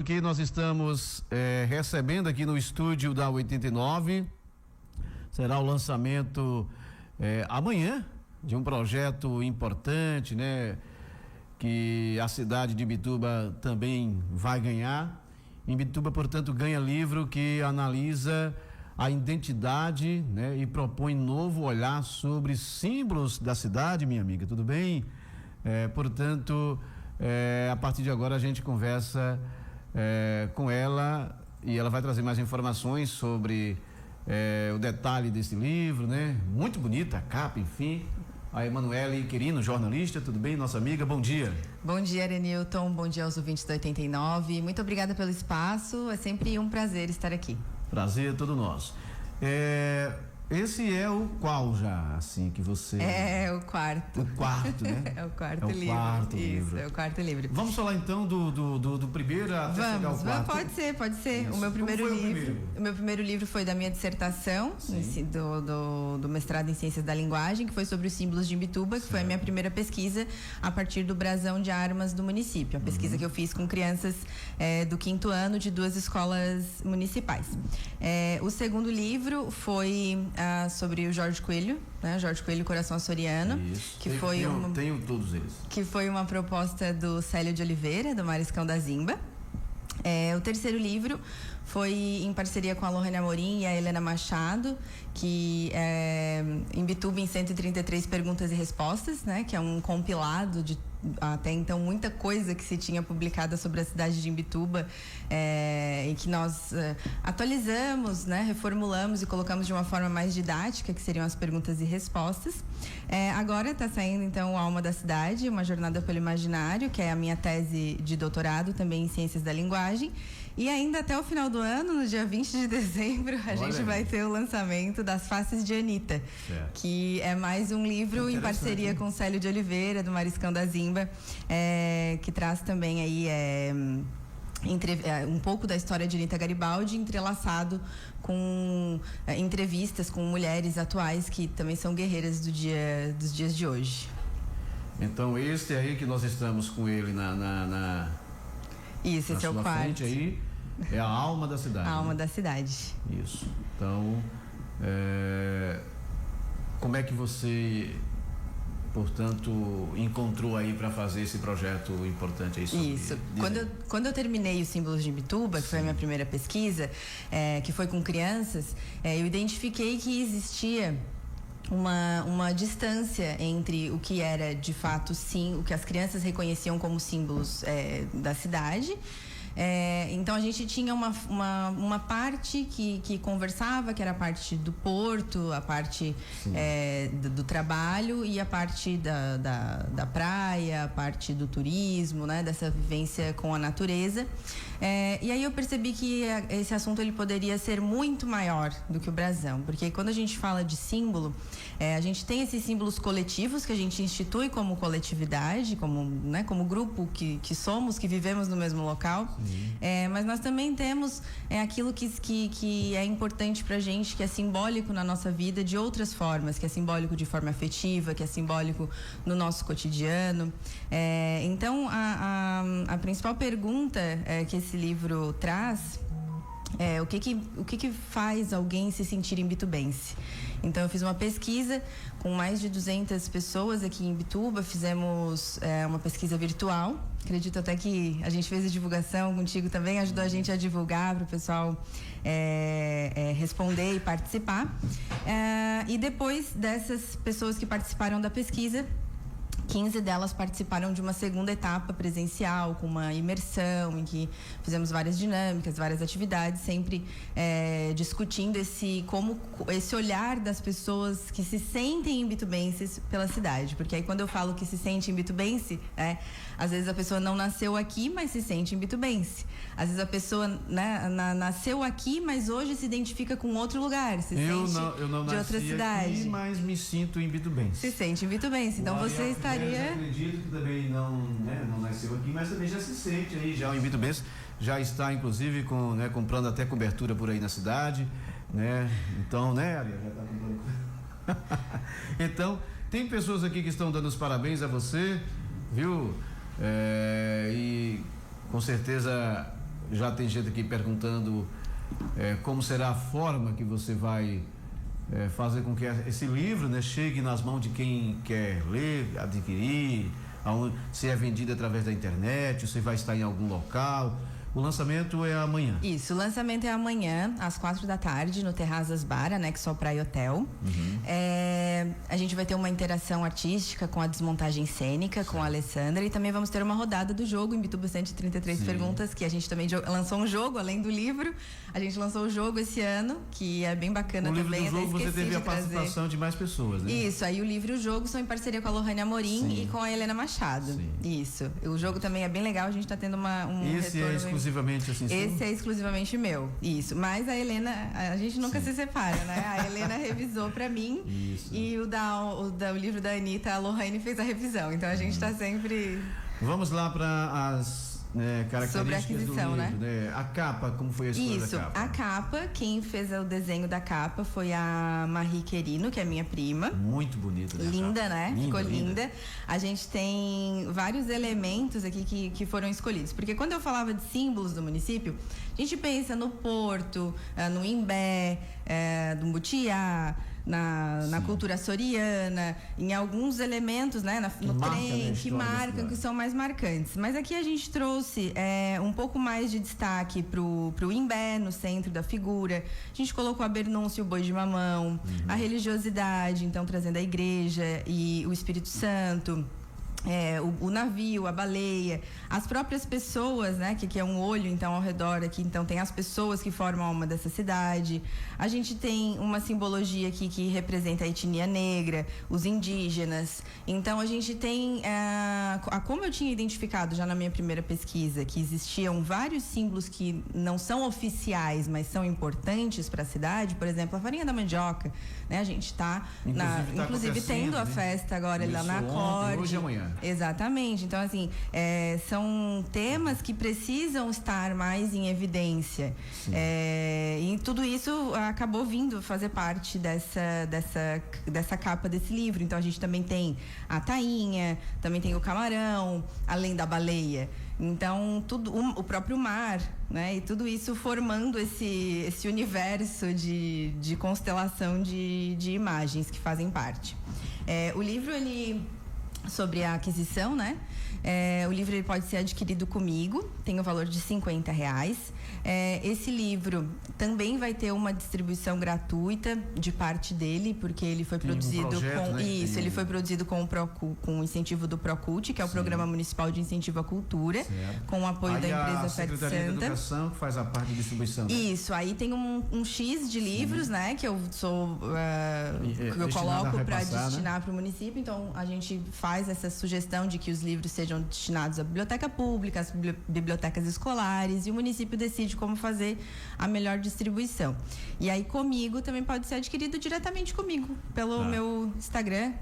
Que nós estamos recebendo aqui no estúdio da 89. Será o lançamento amanhã de um projeto importante, né? Que a cidade de Imbituba também vai ganhar. Imbituba, portanto, ganha livro que analisa a identidade, né? E propõe novo olhar sobre símbolos da cidade, minha amiga, tudo bem? Portanto, a partir de agora a gente conversa com ela e ela vai trazer mais informações sobre o detalhe desse livro, né? Muito bonita a capa, enfim. A Emanuele Quirino, jornalista, tudo bem, nossa amiga? Bom dia. Bom dia, Arenilton, bom dia aos ouvintes da 89. Muito obrigada pelo espaço, é sempre um prazer estar aqui. Prazer todo nosso. Esse é o qual já, assim, que você... É o quarto. O quarto, né? É o quarto livro. Quarto Isso, livro. é o quarto livro. Vamos falar então do primeiro até chegar ao quarto? Pode ser. Isso. O meu primeiro Como foi livro. O meu primeiro livro foi da minha dissertação, do mestrado em Ciências da Linguagem, que foi sobre os símbolos de Imbituba, que foi a minha primeira pesquisa a partir do brasão de armas do município. A pesquisa que eu fiz com crianças do 5º ano de 2 escolas municipais. O segundo livro foi sobre o Jorge Coelho, né? Jorge Coelho, Coração Açoriano. Isso. Que tenho todos eles. Que foi uma proposta do Célio de Oliveira, do Mariscão da Zimba. O terceiro livro foi em parceria com a Lohane Amorim e a Helena Machado, que é Imbituba em 133 perguntas e respostas, né? Que é um compilado de até então muita coisa que se tinha publicada sobre a cidade de Imbituba, e que nós atualizamos, né? Reformulamos e colocamos de uma forma mais didática, que seriam as perguntas e respostas. Agora está saindo então o Alma da Cidade, uma jornada pelo imaginário, que é a minha tese de doutorado também em Ciências da Linguagem. E ainda até o final do ano, no dia 20 de dezembro, a gente vai ter o lançamento das Faces de Anitta, que é mais um livro em parceria com o Célio de Oliveira, do Mariscão da Zimba, que traz também aí um pouco da história de Anitta Garibaldi, entrelaçado com entrevistas com mulheres atuais que também são guerreiras dos dias de hoje. Então este aí que nós estamos com ele Isso, esse é o quarto. Aí é a Alma da Cidade. A Alma da Cidade. Isso. Então, como é que você, portanto, encontrou aí para fazer esse projeto importante aí sobre... Isso. Quando eu terminei os símbolos de Imbituba, que foi a minha primeira pesquisa, que foi com crianças, eu identifiquei que existia uma distância entre o que era de fato o que as crianças reconheciam como símbolos da cidade. Então a gente tinha uma parte que conversava, que era a parte do porto, a parte do trabalho, e a parte da praia, a parte do turismo, né? Dessa vivência com a natureza. E aí eu percebi que esse assunto ele poderia ser muito maior do que o brasão, porque quando a gente fala de símbolo, a gente tem esses símbolos coletivos que a gente institui como coletividade, como grupo que somos, que vivemos no mesmo local. Mas nós também temos aquilo que é importante pra gente, que é simbólico na nossa vida de outras formas, que é simbólico de forma afetiva, que é simbólico no nosso cotidiano. Então a principal pergunta que esse livro traz o que faz alguém se sentir imbitubense? Então eu fiz uma pesquisa com mais de 200 pessoas aqui em Imbituba, fizemos uma pesquisa virtual. Acredito até que a gente fez a divulgação contigo também, ajudou a gente a divulgar para o pessoal responder e participar. E depois dessas pessoas que participaram da pesquisa, 15 delas participaram de uma segunda etapa presencial, com uma imersão, em que fizemos várias dinâmicas, várias atividades, sempre discutindo esse olhar das pessoas que se sentem imbitubenses pela cidade. Porque aí quando eu falo que se sente imbitubense, às vezes a pessoa não nasceu aqui, mas se sente imbitubense. Às vezes a pessoa nasceu aqui, mas hoje se identifica com outro lugar, se sente eu não de outra cidade. Aqui, mas me sinto imbitubense. Se sente imbitubense. Então você estaria... Eu acredito que também não nasceu aqui, mas também já se sente aí, já o imbitubense já está inclusive comprando até cobertura por aí na cidade, né? Então, né, Ariel, já está comprando. Então, tem pessoas aqui que estão dando os parabéns a você, viu? E com certeza já tem gente aqui perguntando como será a forma que você vai fazer com que esse livro, né, chegue nas mãos de quem quer ler, adquirir, se é vendido através da internet, se vai estar em algum local. O lançamento é amanhã. Isso, o lançamento é amanhã, às 4h, no Terrazas Bar, anexo ao Praia Hotel. A gente vai ter uma interação artística com a desmontagem cênica, com a Alessandra, e também vamos ter uma rodada do jogo em Bituba 133 perguntas, que a gente também lançou um jogo, além do livro. A gente lançou o jogo esse ano, que é bem bacana também. No livro do jogo você teve a participação de mais pessoas, né? Isso, aí o livro e o jogo são em parceria com a Lohane Amorim e com a Helena Machado. Sim. Isso, o jogo também é bem legal, a gente está tendo um Esse é exclusivamente assim? Esse é exclusivamente meu, isso. Mas a Helena, a gente nunca se separa, né? A Helena revisou para mim e o livro da Anitta, a Lohane fez a revisão. Então a gente está sempre... Vamos lá para as características sobre a aquisição, do livro, né? A capa, como foi a escolha da capa? A capa, quem fez o desenho da capa foi a Marie Querino, que é minha prima. Muito bonita, né? Linda, né? Ficou linda. A gente tem vários elementos aqui que foram escolhidos. Porque quando eu falava de símbolos do município, a gente pensa no Porto, no Imbé, no Butiá, na cultura açoriana, em alguns elementos, né, no trem, que marcam, que são mais marcantes. Mas aqui a gente trouxe um pouco mais de destaque pro Imbé, no centro da figura. A gente colocou a Bernúncia e o boi de mamão, a religiosidade, então trazendo a igreja e o Espírito Santo. O navio, a baleia, as próprias pessoas, né, que é um olho, então, ao redor aqui, então tem as pessoas que formam a alma dessa cidade. A gente tem uma simbologia aqui que representa a etnia negra, os indígenas. Então a gente tem, como eu tinha identificado já na minha primeira pesquisa, que existiam vários símbolos que não são oficiais, mas são importantes para a cidade, por exemplo, a farinha da mandioca, né, a gente está inclusive tendo a festa agora lá na Acorde. Hoje e amanhã. Exatamente. Então, assim, são temas que precisam estar mais em evidência. E tudo isso acabou vindo fazer parte dessa capa desse livro. Então, a gente também tem a tainha, também tem o camarão, além da baleia. Então, o próprio mar, né? E tudo isso formando esse universo de constelação de imagens que fazem parte. O livro, sobre a aquisição, né? O livro ele pode ser adquirido comigo, tem o valor de R$50. Esse livro também vai ter uma distribuição gratuita de parte dele, porque ele foi produzido ele foi produzido com o incentivo do Procult, que é o Programa Municipal de Incentivo à Cultura, com o apoio da empresa Pet Santa. A Secretaria da Educação que faz a parte de distribuição. Isso, aí tem um X de livros, né, que eu coloco para destinar para o município. Então a gente faz essa sugestão de que os livros sejam destinados à biblioteca pública, às bibliotecas escolares, e o município decide como fazer a melhor distribuição. E aí comigo também pode ser adquirido diretamente comigo, pelo meu Instagram,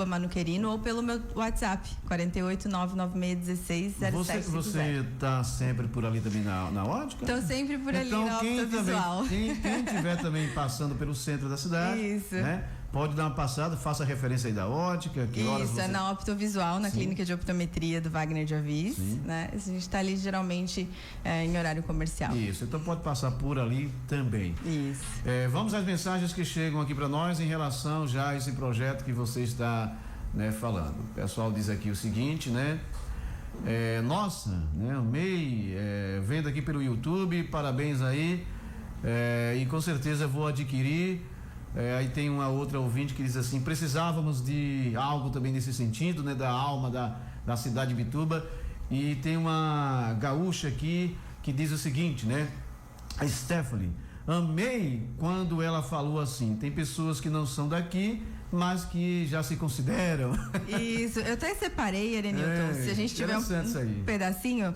@manuquerino, ou pelo meu WhatsApp, 48996160750. Você está sempre por ali também na ótica? Estou sempre por ali na ótica visual. Quem estiver também passando pelo centro da cidade, isso, né? Pode dar uma passada, faça referência aí da ótica. Isso, é na optovisual, na clínica de optometria do Wagner de Avis, né? A gente está ali geralmente em horário comercial. Isso, então pode passar por ali também. Isso. Vamos às mensagens que chegam aqui para nós em relação já a esse projeto que você está, né, falando. O pessoal diz aqui o seguinte, né? Nossa, né? Amei, vendo aqui pelo YouTube, parabéns aí, e com certeza vou adquirir. Aí tem uma outra ouvinte que diz assim: precisávamos de algo também nesse sentido, né, da alma da cidade de Bituba. E tem uma gaúcha aqui que diz o seguinte, né? A Stephanie: amei quando ela falou assim, tem pessoas que não são daqui, mas que já se consideram. Isso, eu até separei, Erenilton, se a gente tiver um pedacinho,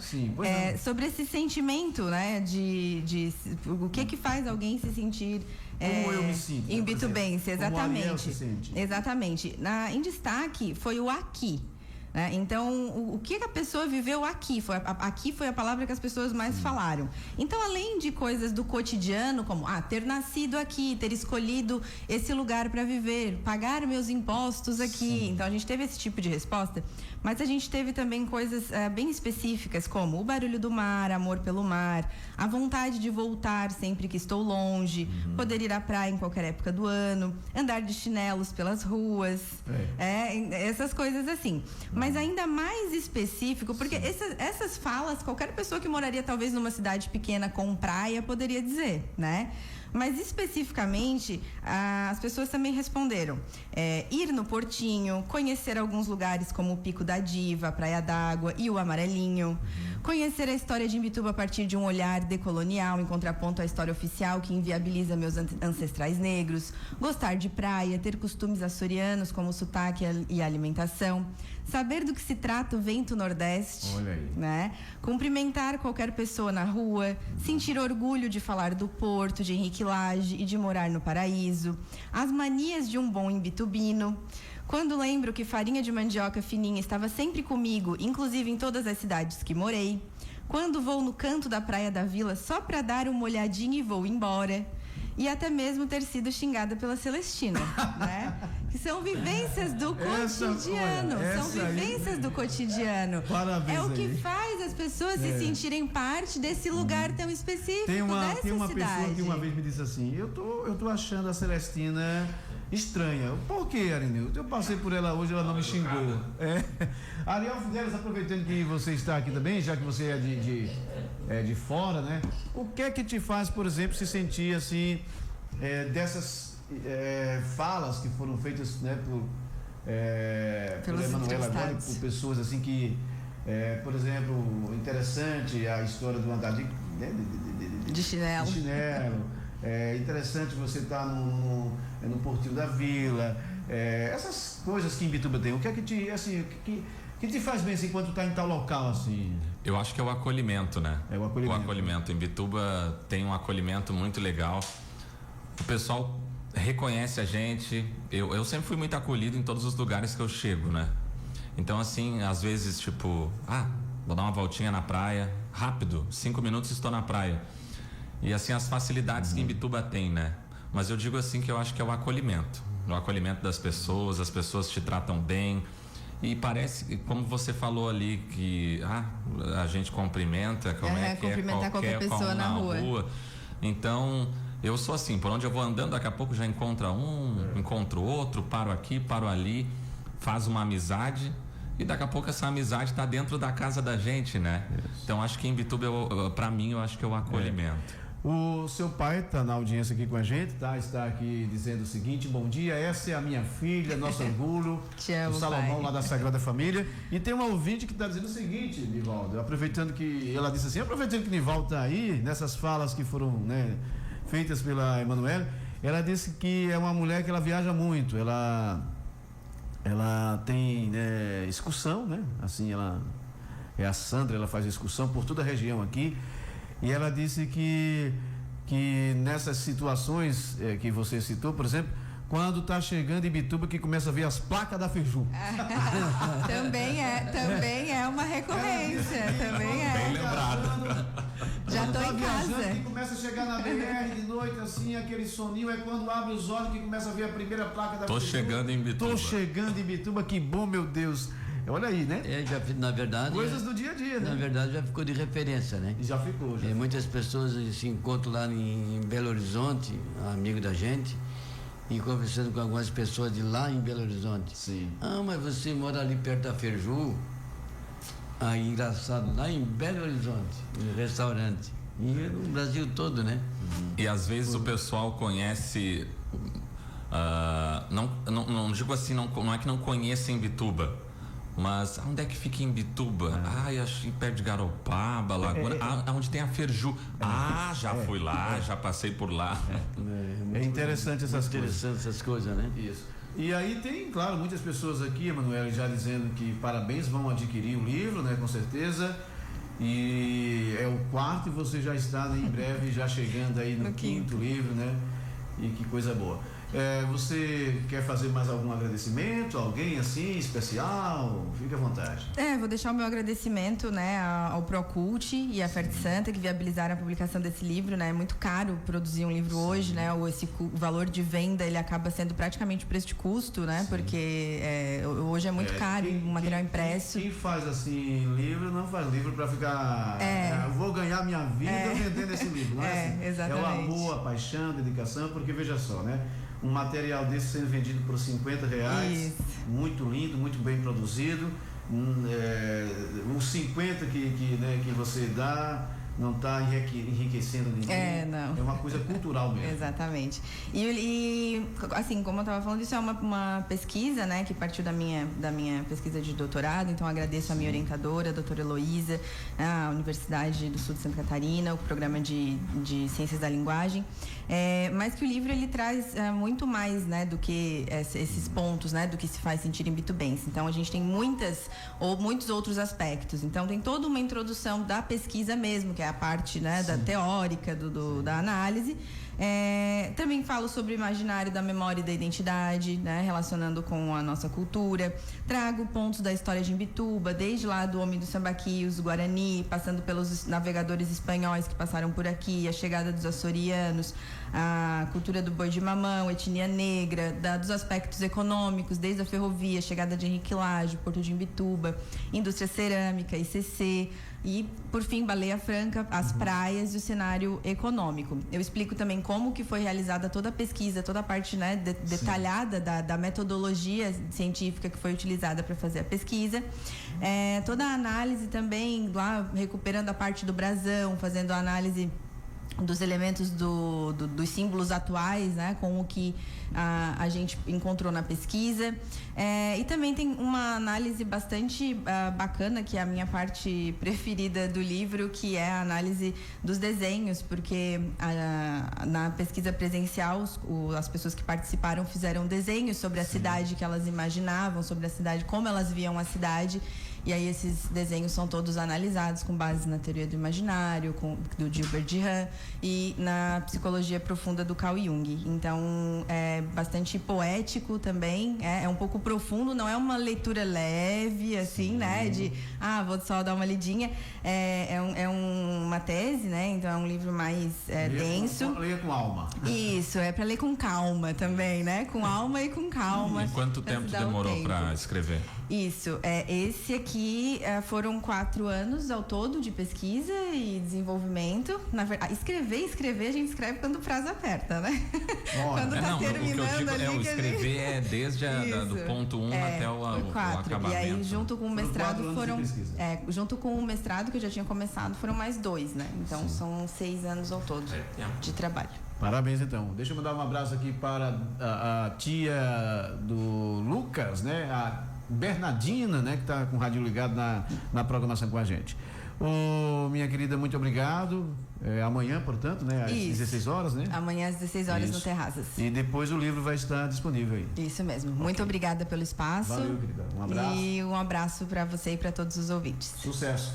sobre esse sentimento, né, de o que faz alguém se sentir como eu me sinto, em bitubense, exatamente. Se exatamente. Em destaque foi o aqui. Então, o que a pessoa viveu aqui foi a palavra que as pessoas mais falaram. Então, além de coisas do cotidiano, como ter nascido aqui, ter escolhido esse lugar para viver, pagar meus impostos aqui. Então, a gente teve esse tipo de resposta. Mas a gente teve também coisas bem específicas, como o barulho do mar, amor pelo mar, a vontade de voltar sempre que estou longe, poder ir à praia em qualquer época do ano, andar de chinelos pelas ruas, essas coisas assim. Mas ainda mais específico, porque essas falas, qualquer pessoa que moraria talvez numa cidade pequena com praia poderia dizer, né? Mas especificamente, as pessoas também responderam ir no Portinho, conhecer alguns lugares como o Pico da Diva, a Praia d'Água e o Amarelinho, conhecer a história de Imbituba a partir de um olhar decolonial, em contraponto à história oficial que inviabiliza meus ancestrais negros, gostar de praia, ter costumes açorianos como o sotaque e a alimentação, saber do que se trata o vento nordeste, olha aí, né? Cumprimentar qualquer pessoa na rua, sentir orgulho de falar do Porto, de Henrique Lage e de morar no Paraíso, as manias de um bom imbitubino. Quando lembro que farinha de mandioca fininha estava sempre comigo, inclusive em todas as cidades que morei. Quando vou no canto da praia da vila só para dar uma olhadinha e vou embora. E até mesmo ter sido xingada pela Celestina, né? Que são vivências do cotidiano. São vivências do cotidiano. Parabéns. É o que faz as pessoas se sentirem parte desse lugar tão específico, tem uma cidade. Pessoa que uma vez me disse assim, eu tô achando a Celestina estranha. Por que, Arinildo? Eu passei por ela hoje, ela não me xingou. Ariel Fidelis, aproveitando que você está aqui também, já que você é de fora, né? O que é que te faz, por exemplo, se sentir assim, dessas falas que foram feitas, né, pelo Emanuel agora, por pessoas assim que, por exemplo, interessante a história do andar de chinelo. É interessante você estar no Portinho da Vila, essas coisas que Imbituba tem. O que é que te, assim, que te faz bem assim, quando está em tal local assim? Eu acho que é o acolhimento, né? É o acolhimento. O acolhimento. Imbituba tem um acolhimento muito legal. O pessoal reconhece a gente. Eu sempre fui muito acolhido em todos os lugares que eu chego, né? Então, assim, às vezes, tipo, vou dar uma voltinha na praia, rápido, 5 minutos estou na praia. E assim, as facilidades que Imbituba tem, né? Mas eu digo assim que eu acho que é o acolhimento das pessoas, as pessoas te tratam bem. E parece, como você falou ali, que a gente cumprimenta, cumprimentar qualquer pessoa na rua. Então, eu sou assim, por onde eu vou andando, daqui a pouco já encontro outro, paro aqui, paro ali, faz uma amizade. E daqui a pouco essa amizade está dentro da casa da gente, né? Isso. Então acho que Imbituba, para mim, eu acho que é o acolhimento. O seu pai está na audiência aqui com a gente, tá? Está aqui dizendo o seguinte: bom dia, essa é a minha filha, nosso orgulho, te amo, o Salomão, pai, lá da Sagrada Família. E tem uma ouvinte que está dizendo o seguinte, Nivaldo, aproveitando que Nivaldo está aí, nessas falas que foram, né, feitas pela Emanuele, ela disse que é uma mulher que ela viaja muito, ela tem excursão, né? Assim, ela é a Sandra, ela faz excursão por toda a região aqui. E ela disse que nessas situações que você citou, por exemplo, quando está chegando em Imbituba, que começa a ver as placas da Ferju. Também é uma recorrência. Bem lembrado. Já estou em casa. Que começa a chegar na BR de noite, assim, aquele soninho, é quando abre os olhos que começa a ver a primeira placa da Ferju. Tô chegando em Imbituba, que bom, meu Deus. Olha aí, né? Na verdade, coisas do dia a dia, né? Na verdade, já ficou de referência, né? Já ficou. Muitas pessoas se encontram lá em Belo Horizonte, amigo da gente, e conversando com algumas pessoas de lá em Belo Horizonte. Sim. Mas você mora ali perto da Ferju? Engraçado, lá em Belo Horizonte, no restaurante. E no Brasil todo, né? E às vezes o pessoal conhece, não digo assim, não é que não conhece Imbituba, mas onde é que fica Imbituba? Acho que perto de Garopaba, Laguna, onde tem a Ferju. Já fui lá, já passei por lá. É interessante essas coisas, né? Isso. E aí tem, claro, muitas pessoas aqui, Emanuele, já dizendo que parabéns, vão adquirir o livro, né? Com certeza. E é o 4º e você já está, né, em breve já chegando aí no 5º livro, né? E que coisa boa. Você quer fazer mais algum agradecimento? Alguém assim especial? Fique à vontade. Vou deixar o meu agradecimento, né, ao Procult e à Fert Santa, que viabilizaram a publicação desse livro, né? É muito caro produzir um livro hoje, né? O valor de venda, ele acaba sendo praticamente o preço de custo, né? Porque hoje é muito caro o material impresso. Quem faz assim livro não faz livro para ficar eu vou ganhar minha vida vendendo esse livro, não é assim? Exatamente. É o amor, a paixão, a dedicação, porque veja só, né? Um material desse sendo vendido por R$50, muito lindo, muito bem produzido. Os 50 que você dá não está enriquecendo ninguém. Não. É uma coisa cultural mesmo. Exatamente. E assim, como eu estava falando, isso é uma pesquisa, né, que partiu da minha pesquisa de doutorado, então agradeço a minha orientadora, a doutora Heloísa, a Universidade do Sul de Santa Catarina, o programa de Ciências da Linguagem, mas que o livro ele traz muito mais, né, do que esses pontos, né, do que se faz sentir em bitubense. Então a gente tem muitos outros aspectos. Então tem toda uma introdução da pesquisa mesmo, que é a parte, né, da teórica da análise. Também falo sobre o imaginário da memória e da identidade, né, relacionando com a nossa cultura. Trago pontos da história de Imbituba, desde lá do homem dos sambaquios, Guarani, passando pelos navegadores espanhóis que passaram por aqui, a chegada dos açorianos, a cultura do boi de mamão, etnia negra, dos aspectos econômicos, desde a ferrovia, chegada de Henrique Lage, Porto de Imbituba, indústria cerâmica, ICC, e, por fim, Baleia Franca, as praias e o cenário econômico. Eu explico também como que foi realizada toda a pesquisa, toda a parte, né, detalhada da metodologia científica que foi utilizada para fazer a pesquisa. Toda a análise também, lá recuperando a parte do brasão, fazendo a análise dos elementos dos símbolos atuais, né, com o que a gente encontrou na pesquisa. E também tem uma análise bastante bacana, que é a minha parte preferida do livro, que é a análise dos desenhos, porque na pesquisa presencial as pessoas que participaram fizeram desenhos sobre a cidade que elas imaginavam, sobre a cidade, como elas viam a cidade. E aí esses desenhos são todos analisados com base na teoria do imaginário, do Gilbert Durkheim e na psicologia profunda do Carl Jung. Então é bastante poético também, é um pouco profundo, não é uma leitura leve, assim, né? De vou só dar uma lidinha. É uma tese, né? Então é um livro mais denso. Leia com alma. Isso, é para ler com calma também, né? Com alma e com calma. E quanto tempo demorou para escrever? Isso, esse aqui foram 4 anos ao todo de pesquisa e desenvolvimento. Na verdade, escrever, a gente escreve quando o prazo aperta, né? Quando terminando o que eu digo ali. O escrever desde do ponto 1 até o 4. acabamento. E aí, junto com o mestrado, junto com o mestrado que eu já tinha começado, foram mais 2, né? Então, são 6 anos ao todo de trabalho. Parabéns, então. Deixa eu mandar um abraço aqui para a tia do Lucas, né? A Bernardina, né, que está com o rádio ligado na programação com a gente. Minha querida, muito obrigado. Amanhã, portanto, né, às 16 horas, né? Amanhã às 16 horas no Terrazas. E depois o livro vai estar disponível aí. Isso mesmo. Muito obrigada pelo espaço. Valeu, querida. Um abraço. E um abraço para você e para todos os ouvintes. Sucesso.